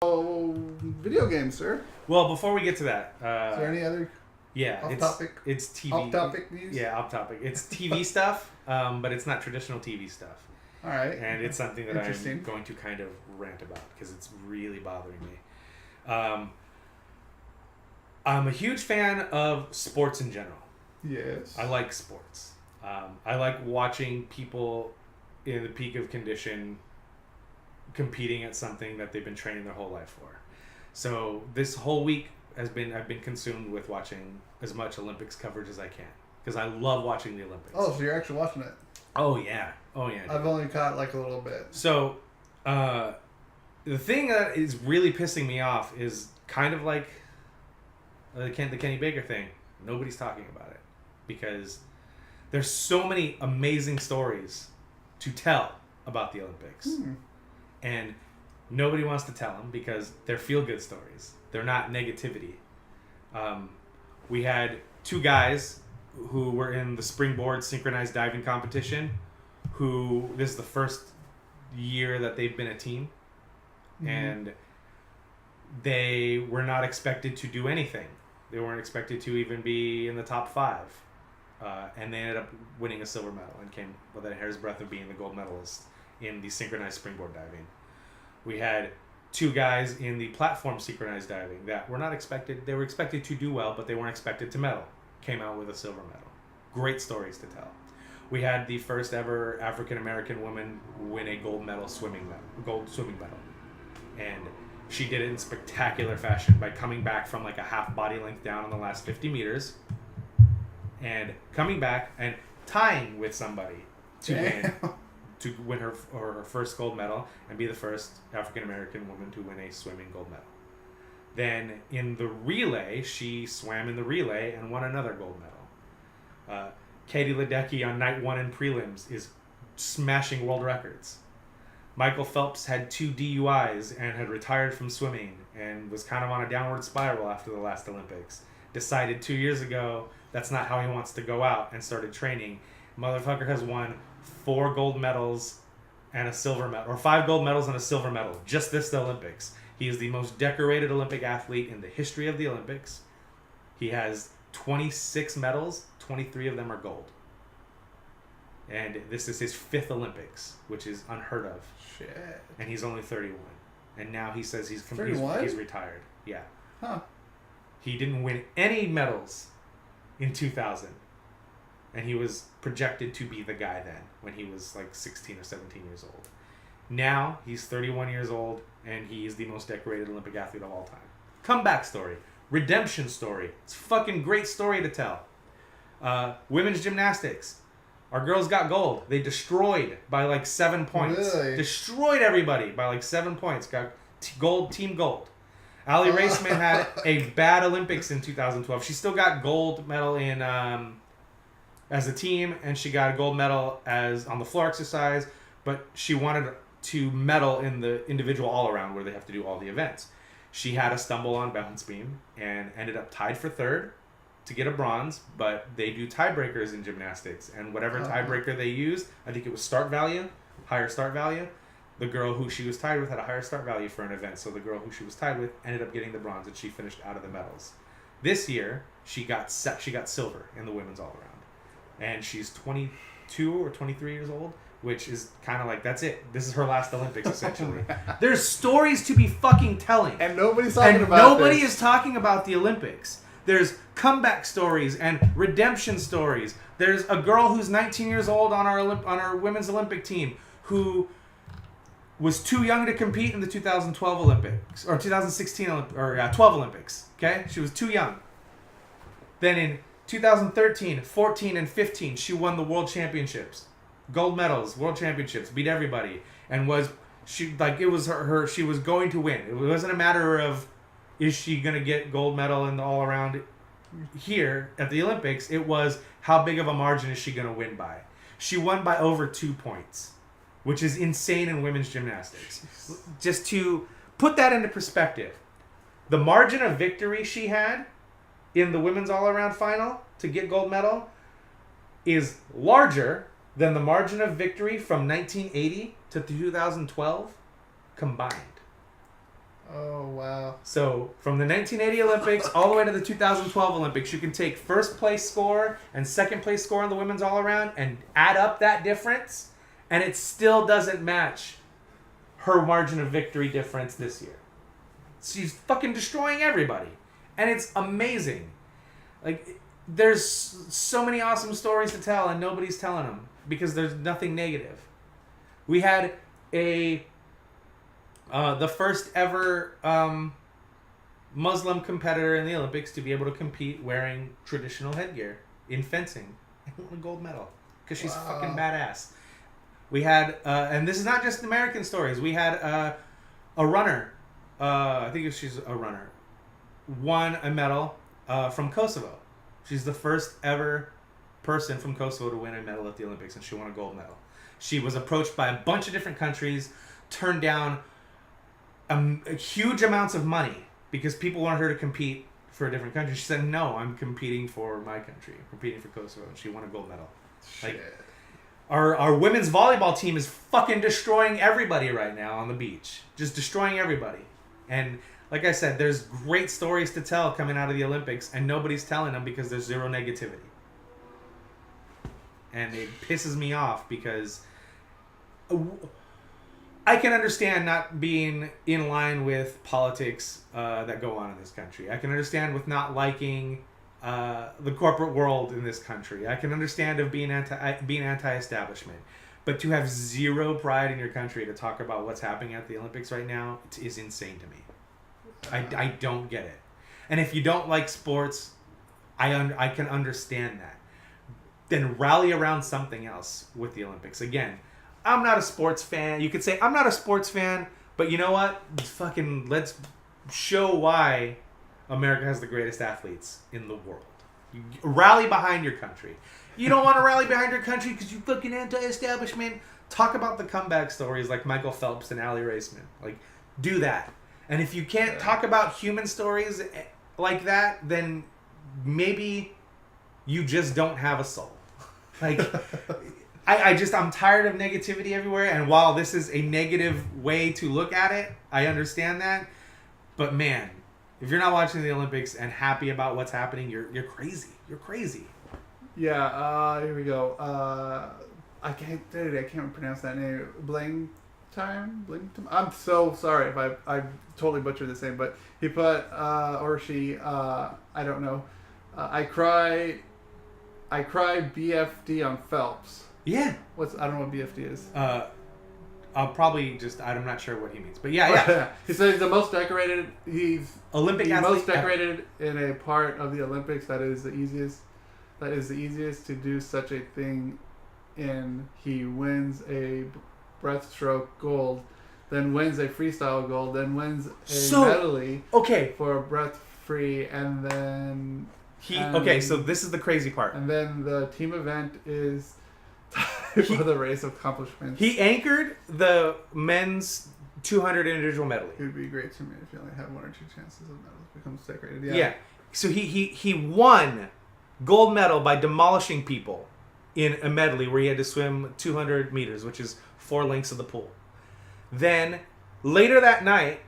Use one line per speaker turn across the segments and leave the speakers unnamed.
Oh, video games, sir.
Well, before we get to that,
Is there any other
off-topic? It's TV.
Off-topic news?
Yeah, off-topic. It's TV stuff, but it's not traditional TV stuff.
All right.
And it's something that I'm going to kind of rant about because it's really bothering me. I'm a huge fan of sports in general.
Yes.
I like sports. I like watching people in the peak of condition competing at something that they've been training their whole life for. So this whole week I've been consumed with watching as much Olympics coverage as I can because I love watching the Olympics.
Oh, so you're actually watching it?
Oh yeah.
I've only caught like a little bit.
So the thing that is really pissing me off is kind of like the Kenny Baker thing. Nobody's talking about it because there's so many amazing stories to tell about the Olympics. And nobody wants to tell them because they're feel-good stories. They're not negativity. We had two guys who were in the springboard synchronized diving competition who, this is the first year that they've been a team. And they were not expected to do anything. They weren't expected to even be in the top 5. And they ended up winning a silver medal and came within a hair's breadth of being the gold medalist in the synchronized springboard diving. We had two guys in the platform synchronized diving that were not expected. They were expected to do well, but they weren't expected to medal. Came out with a silver medal. Great stories to tell. We had the first ever African American woman win a gold swimming medal. And she did it in spectacular fashion by coming back from like a half body length down in the last 50 meters and coming back and tying with somebody to win her first gold medal and be the first African American woman to win a swimming gold medal. Then in the relay, she swam in the relay and won another gold medal. Katie Ledecky on night 1 in prelims is smashing world records. Michael Phelps had 2 DUIs and had retired from swimming and was kind of on a downward spiral after the last Olympics. Decided 2 years ago that's not how he wants to go out and started training. Motherfucker has won 4 gold medals and a silver medal, or 5 gold medals and a silver medal, just this Olympics. He is the most decorated Olympic athlete in the history of the Olympics. He has 26 medals, 23 of them are gold. And this is his 5th Olympics, which is unheard of.
Shit.
And he's only 31. And now he says he's retired. Yeah.
Huh.
He didn't win any medals in 2000. And he was projected to be the guy then, when he was like 16 or 17 years old. Now, he's 31 years old, and he is the most decorated Olympic athlete of all time. Comeback story. Redemption story. It's a fucking great story to tell. Women's gymnastics. Our girls got gold. They destroyed by like 7 points.
Really?
Destroyed everybody by like 7 points. Got gold, team gold. Allie Raceman had a bad Olympics in 2012. She still got gold medal in as a team, and she got a gold medal as on the floor exercise, but she wanted to medal in the individual all-around where they have to do all the events. She had a stumble on balance beam and ended up tied for 3rd to get a bronze, but they do tiebreakers in gymnastics, and whatever tiebreaker they used, I think it was higher start value. The girl who she was tied with had a higher start value for an event, so the girl who she was tied with ended up getting the bronze, and she finished out of the medals. This year, she got silver in the women's all-around. And she's 22 or 23 years old, which is kind of like, that's it. This is her last Olympics, essentially. There's stories to be fucking telling.
And nobody's talking about
nobody is talking about the Olympics. There's comeback stories and redemption stories. There's a girl who's 19 years old on our women's Olympic team who was too young to compete in the 2012 Olympics, or 2016 12 Olympics, okay? She was too young. Then in 2013, 14, and 15, she won the world championships. Gold medals, world championships, beat everybody. And it was her she was going to win. It wasn't a matter of, is she going to get gold medal in the all-around here at the Olympics? It was, how big of a margin is she going to win by? She won by over 2 points, which is insane in women's gymnastics. Just to put that into perspective, the margin of victory she had in the women's all-around final to get gold medal is larger than the margin of victory from 1980 to 2012 combined.
Oh, wow.
So from the 1980 Olympics all the way to the 2012 Olympics, you can take first place score and second place score in the women's all around and add up that difference, and it still doesn't match her margin of victory difference this year. She's fucking destroying everybody, and it's amazing. Like, there's so many awesome stories to tell, and nobody's telling them because there's nothing negative. We had the first ever Muslim competitor in the Olympics to be able to compete wearing traditional headgear in fencing and won a gold medal because she's fucking badass. We had, and this is not just American stories. We had a runner. I think she's a runner. Won a medal from Kosovo. She's the first ever person from Kosovo to win a medal at the Olympics, and she won a gold medal. She was approached by a bunch of different countries, turned down huge amounts of money because people wanted her to compete for a different country. She said, "No, I'm competing for my country. I'm competing for Kosovo," and she won a gold medal.
Shit.
Like, our women's volleyball team is fucking destroying everybody right now on the beach, just destroying everybody. And like I said, there's great stories to tell coming out of the Olympics, and nobody's telling them because there's zero negativity. And it pisses me off because I can understand not being in line with politics that go on in this country. I can understand with not liking the corporate world in this country. I can understand of being anti-establishment. But to have zero pride in your country to talk about what's happening at the Olympics right now is insane to me. I don't get it. And if you don't like sports, I can understand that. Then rally around something else with the Olympics. Again, I'm not a sports fan. You could say I'm not a sports fan, but you know what? Fucking let's show why America has the greatest athletes in the world. You rally behind your country. You don't want to rally behind your country because you're fucking anti-establishment. Talk about the comeback stories like Michael Phelps and Allie Raceman. Like, do that. And if you can't talk about human stories like that, then maybe you just don't have a soul. Like, I'm tired of negativity everywhere. And while this is a negative way to look at it, I understand that. But man, if you're not watching the Olympics and happy about what's happening, you're crazy. You're crazy.
Yeah, here we go. I can't pronounce that name. Bling time? I'm so sorry if I totally butchered the name, but he put, or she, I don't know. I cry BFD on Phelps.
Yeah.
I don't know what BFD is.
I'll probably I'm not sure what he means, but yeah.
He said he's the most decorated. He's
Olympic
the
athlete
most decorated in a part of the Olympics. That is the easiest. That is the easiest to do such a thing in. He wins a breaststroke gold, then wins a freestyle gold, then wins a medley.
Okay.
For a breath free, and then
so this is the crazy part.
And then the team event is for the race of accomplishments.
He anchored the men's 200 individual medley.
It would be great to me if you only have one or two chances of medals becomes decorated.
Yeah. So he won gold medal by demolishing people in a medley where he had to swim 200 meters, which is 4 lengths of the pool. Then later that night,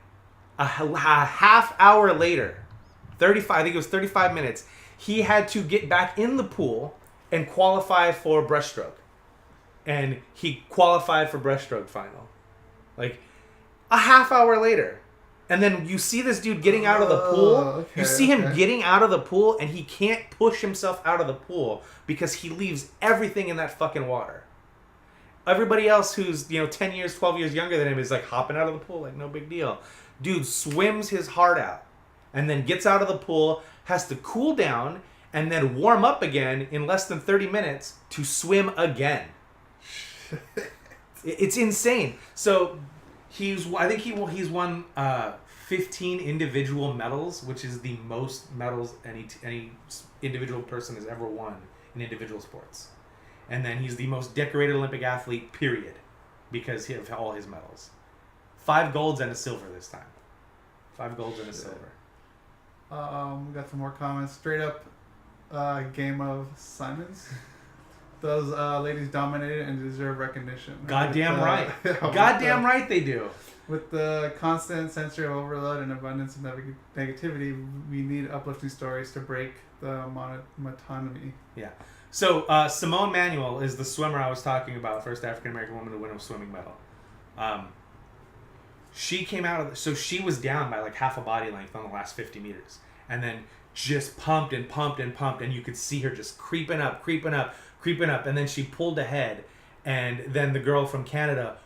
a half hour later, 35 minutes, he had to get back in the pool and qualify for breaststroke. And he qualified for breaststroke final. Like, a half hour later. And then you see this dude getting out of the pool.
Okay,
you see him getting out of the pool, and he can't push himself out of the pool because he leaves everything in that fucking water. Everybody else who's, 10 years, 12 years younger than him is like hopping out of the pool like no big deal. Dude swims his heart out and then gets out of the pool, has to cool down, and then warm up again in less than 30 minutes to swim again. It's insane. So he's won 15 individual medals, which is the most medals any individual person has ever won in individual sports. And then he's the most decorated Olympic athlete, period, because of all his medals. 5 golds and a silver this time. 5 golds and a silver.
We got some more comments. Straight up game of Simons. Those ladies dominated and deserve recognition.
Goddamn right.
With
Goddamn right they do.
With the constant sensory overload and abundance of negativity, we need uplifting stories to break the monotony.
Yeah. So Simone Manuel is the swimmer I was talking about, first African American woman to win a swimming medal. She came out of so she was down by like half a body length on the last 50 meters, and then just pumped and pumped and pumped, and you could see her just creeping up, and then she pulled ahead, and then the girl from Canada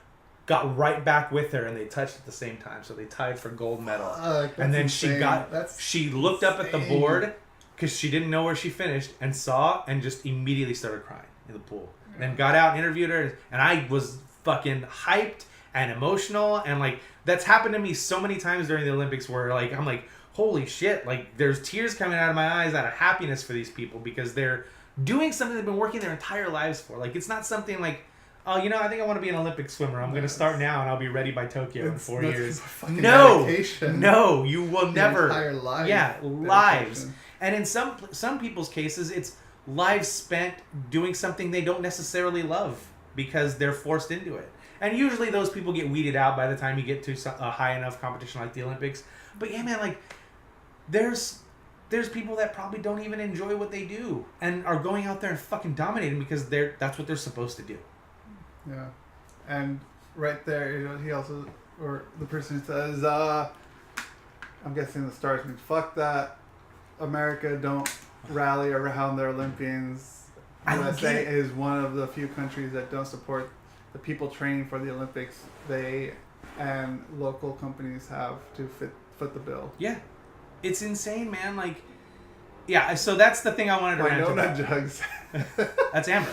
got right back with her, and they touched at the same time, so they tied for gold medal. And then she looked up at the board because she didn't know where she finished, and saw, and just immediately started crying in the pool. Yeah. Then got out and interviewed her, and I was fucking hyped and emotional, and like that's happened to me so many times during the Olympics where like I'm like, holy shit, like there's tears coming out of my eyes out of happiness for these people because they're doing something they've been working their entire lives for. Like it's not something like, oh, you know, I think I want to be an Olympic swimmer. I'm going to start now and I'll be ready by Tokyo in 4 years. No, you will never.
Entire life.
Yeah, lives. And in some people's cases, it's lives spent doing something they don't necessarily love because they're forced into it. And usually those people get weeded out by the time you get to a high enough competition like the Olympics. But yeah, man, like there's people that probably don't even enjoy what they do and are going out there and fucking dominating because that's what they're supposed to do.
Yeah, and right there, you know, he also, or the person says, I'm guessing the stars means fuck that. America don't rally around their Olympians. USA is one of the few countries that don't support the people training for the Olympics. They and local companies have to foot the bill.
Yeah, it's insane, man. Like, yeah. So that's the thing I wanted to rant about.
No jugs.
That's Amber.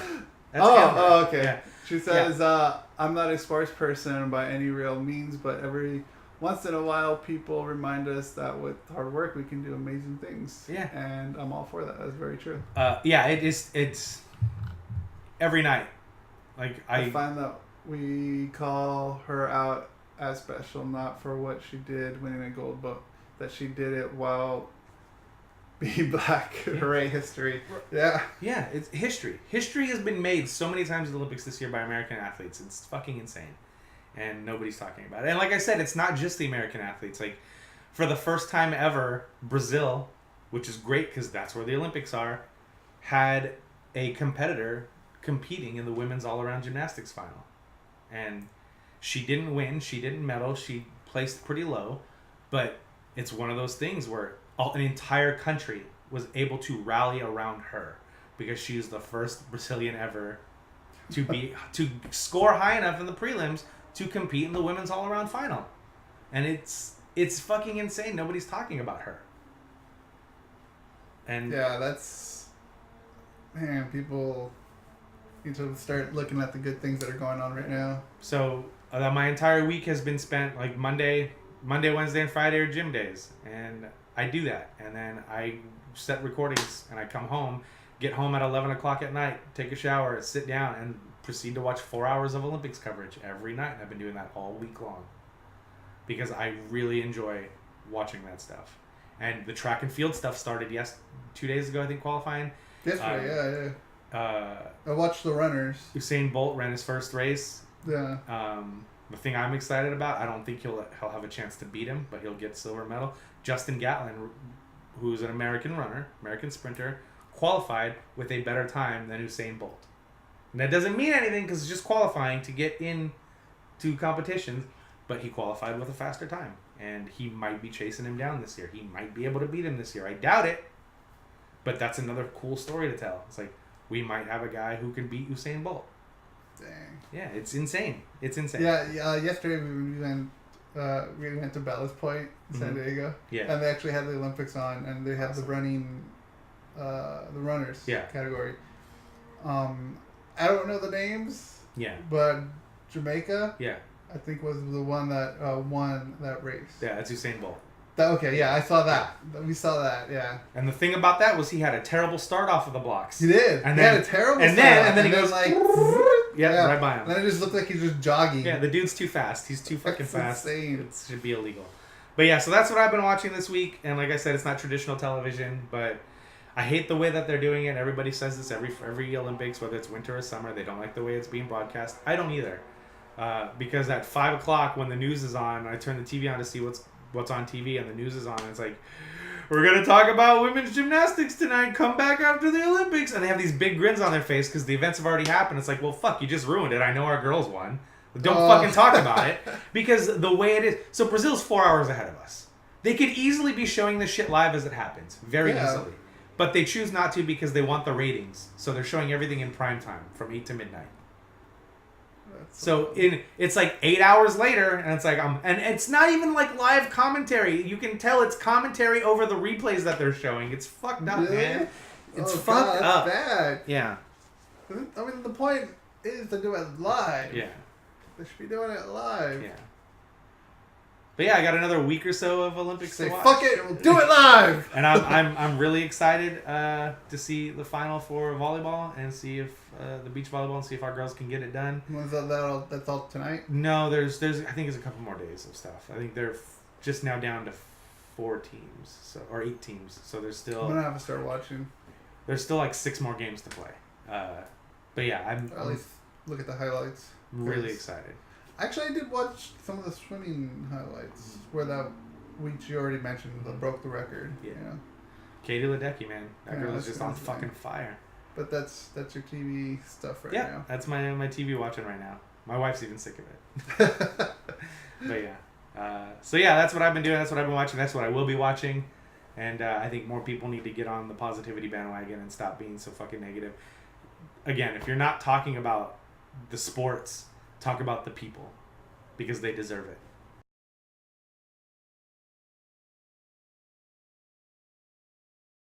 That's Amber.
Oh, okay.
Yeah.
She says, I'm not a sports person by any real means, but every once in a while people remind us that with hard work we can do amazing things.
Yeah.
And I'm all for that. That's very true.
Yeah, it's every night. Like
I find that we call her out as special, not for what she did winning a gold, but that she did it while being black. Hooray, history. Yeah.
Yeah, it's history. History has been made so many times in the Olympics this year by American athletes. It's fucking insane. And nobody's talking about it. And like I said, it's not just the American athletes. Like, for the first time ever, Brazil, which is great because that's where the Olympics are, had a competitor competing in the women's all-around gymnastics final. And she didn't win. She didn't medal. She placed pretty low. But it's one of those things where an entire country was able to rally around her because she is the first Brazilian ever to score high enough in the prelims to compete in the women's all-around final. And it's fucking insane. Nobody's talking about her. And
yeah, that's, man, people need to start looking at the good things that are going on right now.
So my entire week has been spent like Monday, Wednesday, and Friday are gym days, and I do that, and then I set recordings, and I come home, get home at 11 o'clock at night, take a shower, sit down, and proceed to watch 4 hours of Olympics coverage every night. And I've been doing that all week long because I really enjoy watching that stuff. And the track and field stuff started 2 days ago, I think, qualifying.
Yesterday, I watched the runners.
Usain Bolt ran his first race.
Yeah.
The thing I'm excited about, I don't think he'll have a chance to beat him, but he'll get silver medal. Justin Gatlin, who's an American runner, American sprinter, qualified with a better time than Usain Bolt. And that doesn't mean anything because it's just qualifying to get into competitions, but he qualified with a faster time. And he might be chasing him down this year. He might be able to beat him this year. I doubt it, but that's another cool story to tell. It's like, we might have a guy who can beat Usain Bolt.
Dang.
Yeah, it's insane. It's insane.
Yeah, yesterday we went to Ballast Point, San Diego.
Yeah.
And they actually had the Olympics on, and they had the running, the runners category. I don't know the names.
Yeah.
But Jamaica.
Yeah.
I think was the one that won that race.
Yeah, that's Usain Bolt.
I saw that. We saw that, yeah.
And the thing about that was he had a terrible start off of the blocks.
He did.
And
he had a terrible start.
And then he goes
like,
right by him.
And then it just looked like he's just jogging.
Yeah, the dude's too fast. He's too fucking fast.
Insane.
It should be illegal. But yeah, so that's what I've been watching this week. And like I said, it's not traditional television, but I hate the way that they're doing it. Everybody says this every Olympics, whether it's winter or summer. They don't like the way it's being broadcast. I don't either. Because at 5 o'clock when the news is on, I turn the TV on to see what's on TV, and the news is on, and it's like, we're going to talk about women's gymnastics tonight. Come back after the Olympics. And they have these big grins on their face because the events have already happened. It's like, well, fuck, you just ruined it. I know our girls won. Don't fucking talk about it. Because the way it is... So Brazil's 4 hours ahead of us. They could easily be showing this shit live as it happens. Very easily. But they choose not to because they want the ratings. So they're showing everything in prime time from 8 to midnight. So it's like 8 hours later, and it's like and it's not even like live commentary. You can tell it's commentary over the replays that they're showing. It's fucked up,
really?
Man. It's fucked up.
Bad.
Yeah.
I mean, the point is to do it live.
Yeah.
They should be doing it live.
Yeah. But yeah, I got another week or so of Olympics to watch.
Fuck it, we'll do it live.
And I'm really excited to see the final for volleyball and see if the beach volleyball and see if our girls can get it done.
When's that's all tonight?
No, there's I think there's a couple more days of stuff. I think they're just now down to 4 teams, or 8 teams. So there's still.
I'm gonna have to start watching.
There's still like 6 more games to play. But yeah, I'm
at least look at the highlights.
Really excited.
Actually, I did watch some of the swimming highlights where which you already mentioned, broke the record.
Yeah.
You know?
Katie Ledecky, man, that girl is just on fucking fire.
But that's your TV stuff now.
Yeah, that's my TV watching right now. My wife's even sick of it. But yeah, so yeah, that's what I've been doing. That's what I've been watching. That's what I will be watching. And I think more people need to get on the positivity bandwagon and stop being so fucking negative. Again, if you're not talking about the sports, talk about the people, because they deserve it.